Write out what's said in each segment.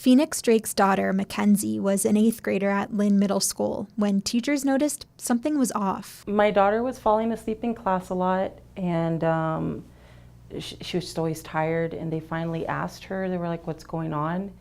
Phoenix Drake's daughter, Mackenzie, was an 8th grader at Lynn Middle School when teachers noticed something was off. My daughter was falling asleep in class a lot, and she was always tired, and they finally asked her, they were like, what's going on?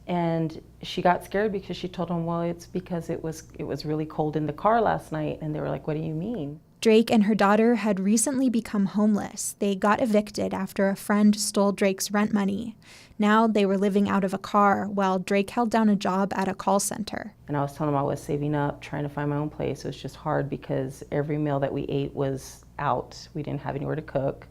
And she got scared because she told them, well, it's because it was really cold in the car last night. And they were like, what do you mean? Drake and her daughter had recently become homeless. They got evicted after a friend stole Drake's rent money. Now they were living out of a car while Drake held down a job at a call center. And I was telling them I was saving up, trying to find my own place. It was just hard because every meal that we ate was out. We didn't have anywhere to cook.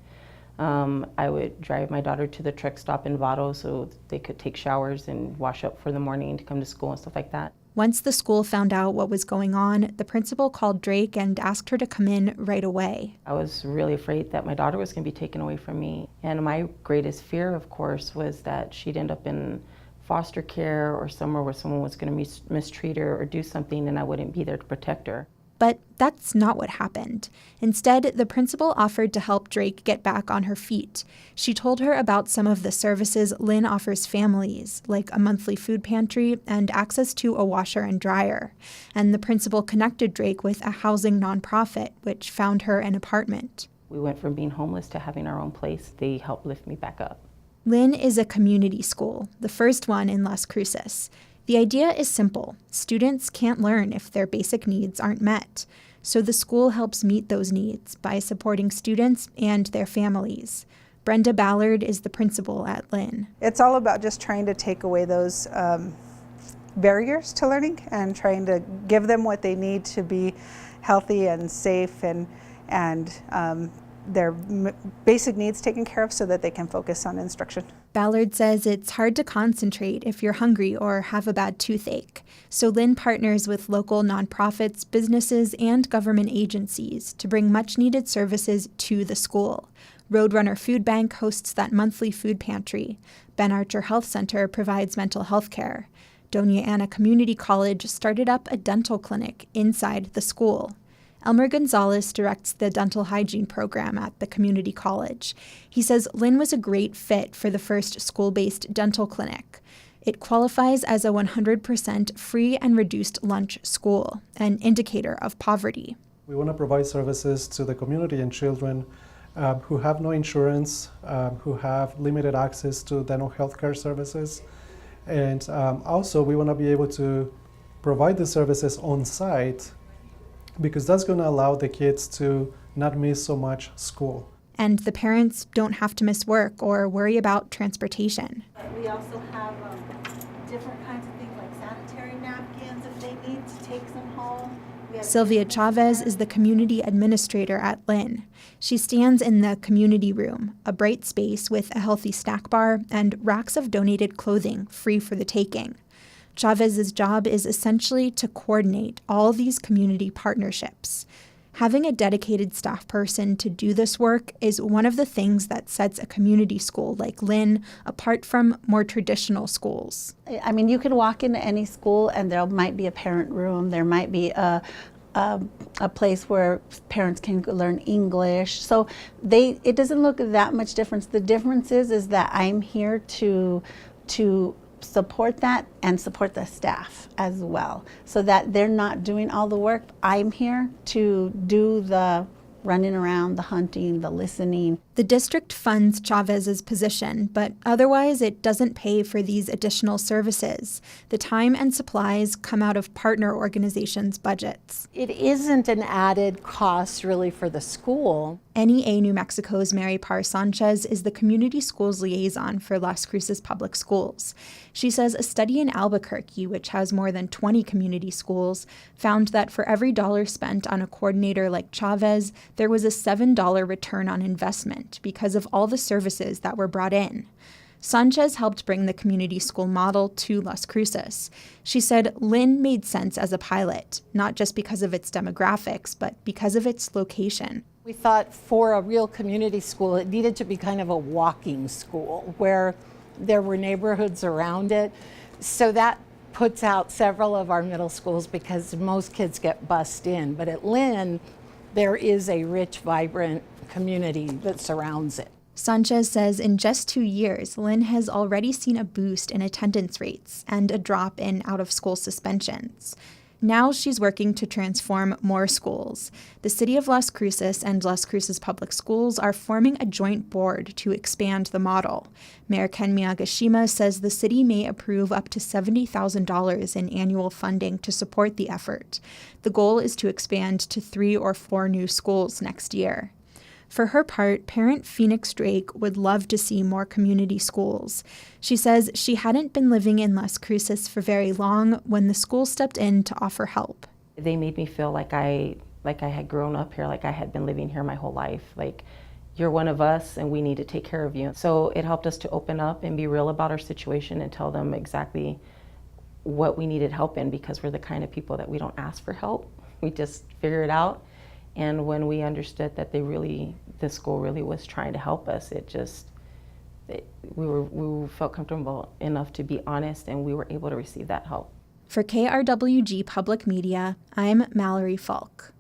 I would drive my daughter to the truck stop in Vado so they could take showers and wash up for the morning to come to school and stuff like that. Once the school found out what was going on, the principal called Drake and asked her to come in right away. I was really afraid that my daughter was going to be taken away from me. And my greatest fear, of course, was that she'd end up in foster care or somewhere where someone was going to mistreat her or do something and I wouldn't be there to protect her. But that's not what happened. Instead, the principal offered to help Drake get back on her feet. She told her about some of the services Lynn offers families, like a monthly food pantry and access to a washer and dryer. And the principal connected Drake with a housing nonprofit, which found her an apartment. We went from being homeless to having our own place. They helped lift me back up. Lynn is a community school, the first one in Las Cruces. The idea is simple. Students can't learn if their basic needs aren't met. So the school helps meet those needs by supporting students and their families. Brenda Ballard is the principal at Lynn. It's all about just trying to take away those barriers to learning and trying to give them what they need to be healthy and safe and their basic needs taken care of so that they can focus on instruction. Ballard says it's hard to concentrate if you're hungry or have a bad toothache. So Lynn partners with local nonprofits, businesses, and government agencies to bring much-needed services to the school. Roadrunner Food Bank hosts that monthly food pantry. Ben Archer Health Center provides mental health care. Doña Ana Community College started up a dental clinic inside the school. Elmer Gonzalez directs the dental hygiene program at the community college. He says Lynn was a great fit for the first school-based dental clinic. It qualifies as a 100% free and reduced lunch school, an indicator of poverty. We want to provide services to the community and children who have no insurance, who have limited access to dental health care services. And also we want to be able to provide the services on site because that's going to allow the kids to not miss so much school. And the parents don't have to miss work or worry about transportation. We also have different kinds of things like sanitary napkins if they need to take them home. Sylvia Chavez is the community administrator at Lynn. She stands in the community room, a bright space with a healthy snack bar and racks of donated clothing free for the taking. Chavez's job is essentially to coordinate all these community partnerships. Having a dedicated staff person to do this work is one of the things that sets a community school like Lynn apart from more traditional schools. I mean, you can walk into any school and there might be a parent room, there might be a place where parents can learn English. So it doesn't look that much difference. The difference is that I'm here to support that and support the staff as well, so that they're not doing all the work. I'm here to do the running around, the hunting, the listening. The district funds Chavez's position, but otherwise it doesn't pay for these additional services. The time and supplies come out of partner organizations' budgets. It isn't an added cost really for the school. NEA New Mexico's Mary Parr Sanchez is the community schools liaison for Las Cruces Public Schools. She says a study in Albuquerque, which has more than 20 community schools, found that for every dollar spent on a coordinator like Chavez, there was a $7 return on investment because of all the services that were brought in. Sanchez helped bring the community school model to Las Cruces. She said Lynn made sense as a pilot, not just because of its demographics, but because of its location. We thought for a real community school, it needed to be kind of a walking school where there were neighborhoods around it. So that puts out several of our middle schools because most kids get bused in. But at Lynn, there is a rich, vibrant community that surrounds it. Sanchez says in just 2 years, Lynn has already seen a boost in attendance rates and a drop in out-of-school suspensions. Now she's working to transform more schools. The city of Las Cruces and Las Cruces Public Schools are forming a joint board to expand the model. Mayor Ken Miyagashima says the city may approve up to $70,000 in annual funding to support the effort. The goal is to expand to 3 or 4 new schools next year. For her part, parent Phoenix Drake would love to see more community schools. She says she hadn't been living in Las Cruces for very long when the school stepped in to offer help. They made me feel like I had grown up here, like I had been living here my whole life. Like, you're one of us and we need to take care of you. So it helped us to open up and be real about our situation and tell them exactly what we needed help in, because we're the kind of people that we don't ask for help. We just figure it out. And when we understood that the school really was trying to help us, we felt comfortable enough to be honest, and we were able to receive that help. For KRWG Public Media, I'm Mallory Falk.